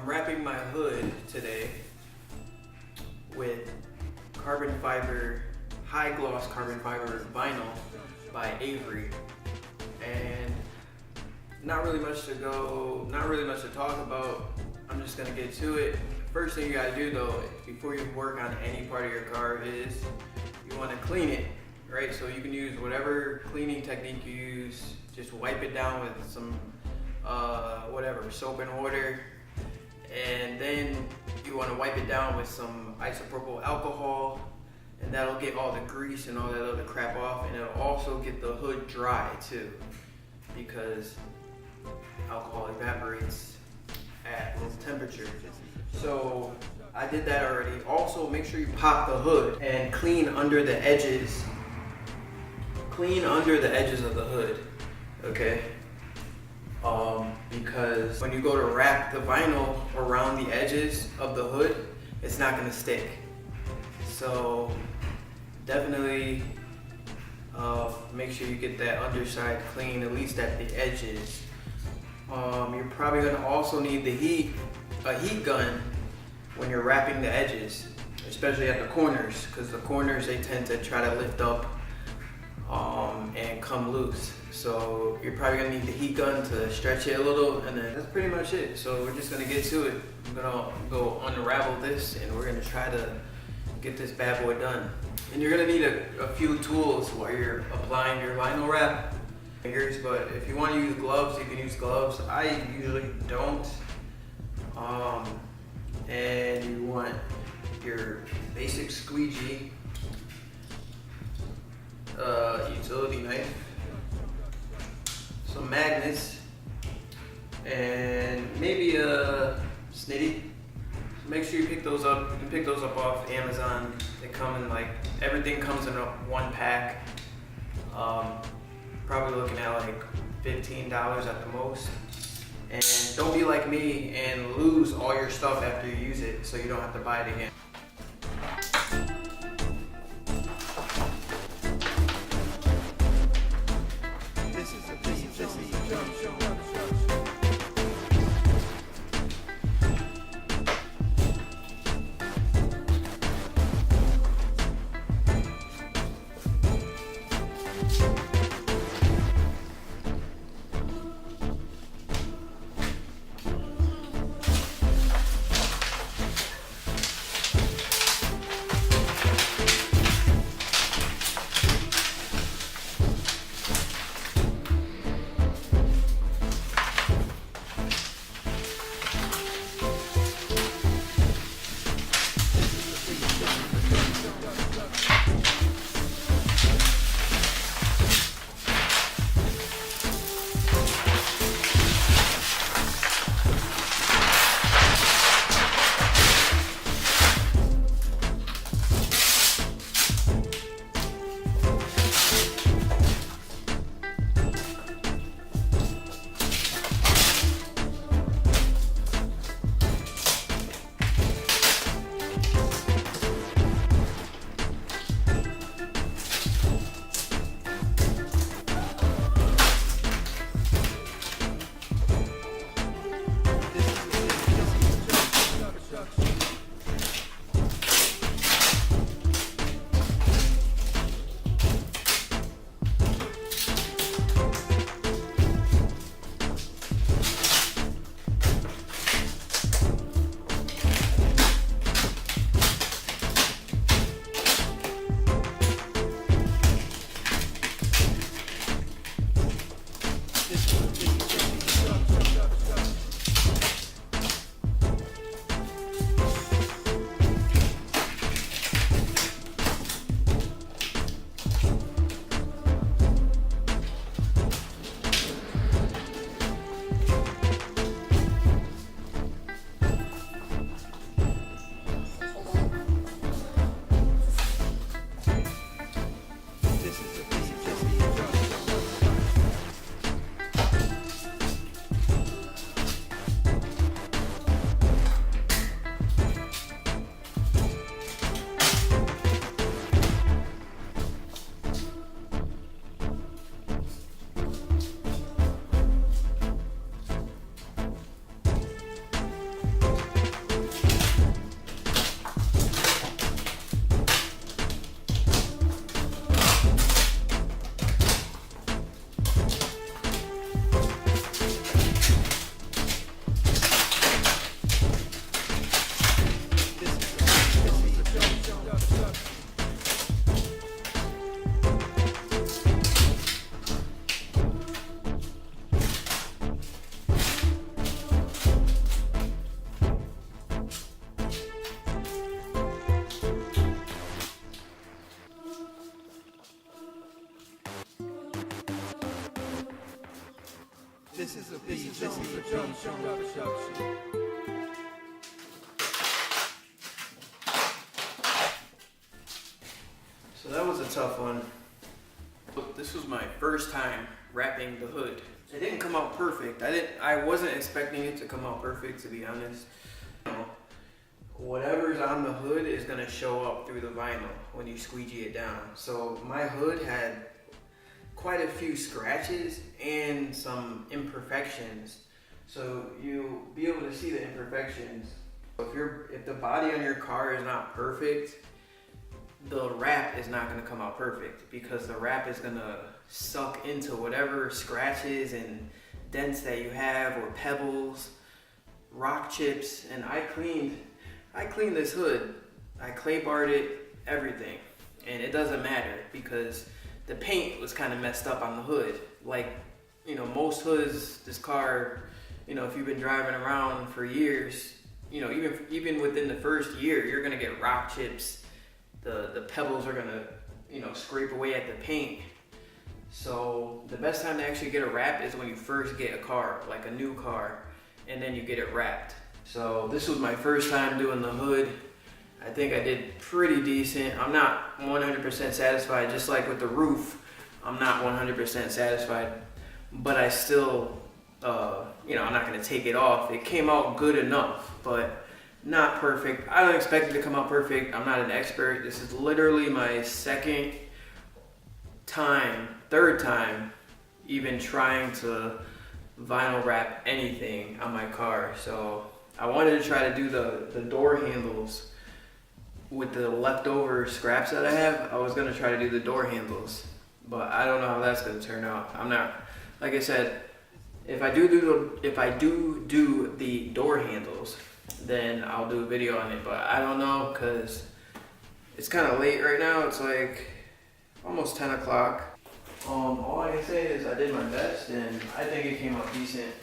wrapping my hood today with carbon fiber, high gloss carbon fiber vinyl by Avery. And not really much to talk about. I'm just gonna get to it. First thing you gotta do though, before you work on any part of your car, is you wanna clean it, right? So you can use whatever cleaning technique you use. Just wipe it down with some whatever, soap and water. And then you want to wipe it down with some isopropyl alcohol, and that'll get all the grease and all that other crap off, and it'll also get the hood dry too, because alcohol evaporates at room temperature. So I did that already. Also, make sure you pop the hood and clean under the edges. Clean under the edges of the hood, okay? Because when you go to wrap the vinyl around the edges of the hood, it's not gonna stick. So definitely make sure you get that underside clean, at least at the edges. You're probably gonna also need a heat gun when you're wrapping the edges, especially at the corners, because the corners, they tend to try to lift up and come loose. So you're probably gonna need the heat gun to stretch it a little, and then that's pretty much it. So we're just gonna get to it. I'm gonna go unravel this, and we're gonna try to get this bad boy done. And you're gonna need a few tools while you're applying your vinyl wrap. Fingers, but if you want to use gloves, you can use gloves. I usually don't. And you want your basic squeegee, utility knife, some magnets, and maybe a snitty. Make sure you pick those up. You can pick those up off Amazon. They come in everything comes in one pack. Probably looking at like $15 at the most. And don't be like me and lose all your stuff after you use it, so you don't have to buy it again. is a production. So that was a tough one. This was my first time wrapping the hood. It didn't come out perfect. I wasn't expecting it to come out perfect, to be honest. Whatever's on the hood is gonna show up through the vinyl when you squeegee it down. So my hood had quite a few scratches and some imperfections. So you'll be able to see the imperfections. If the body on your car is not perfect, the wrap is not gonna come out perfect because the wrap is gonna suck into whatever scratches and dents that you have, or pebbles, rock chips. And I cleaned this hood. I clay barred it, everything. And it doesn't matter because the paint was kind of messed up on the hood. Like, most hoods, this car, if you've been driving around for years, even within the first year, you're gonna get rock chips. The pebbles are gonna, scrape away at the paint. So the best time to actually get a wrap is when you first get a car, like a new car, and then you get it wrapped. So this was my first time doing the hood. I think I did pretty decent. I'm not 100% satisfied, just like with the roof. I'm not 100% satisfied, but I still, I'm not gonna take it off. It came out good enough, but not perfect. I don't expect it to come out perfect. I'm not an expert. This is literally my third time even trying to vinyl wrap anything on my car. So I wanted to try to do the door handles with the leftover scraps that I have. I was gonna try to do the door handles, but I don't know how that's gonna turn out. I'm not, like I said, if I do do the door handles, then I'll do a video on it, but I don't know because it's kind of late right now. It's like almost 10 o'clock. All I can say is I did my best and I think it came out decent.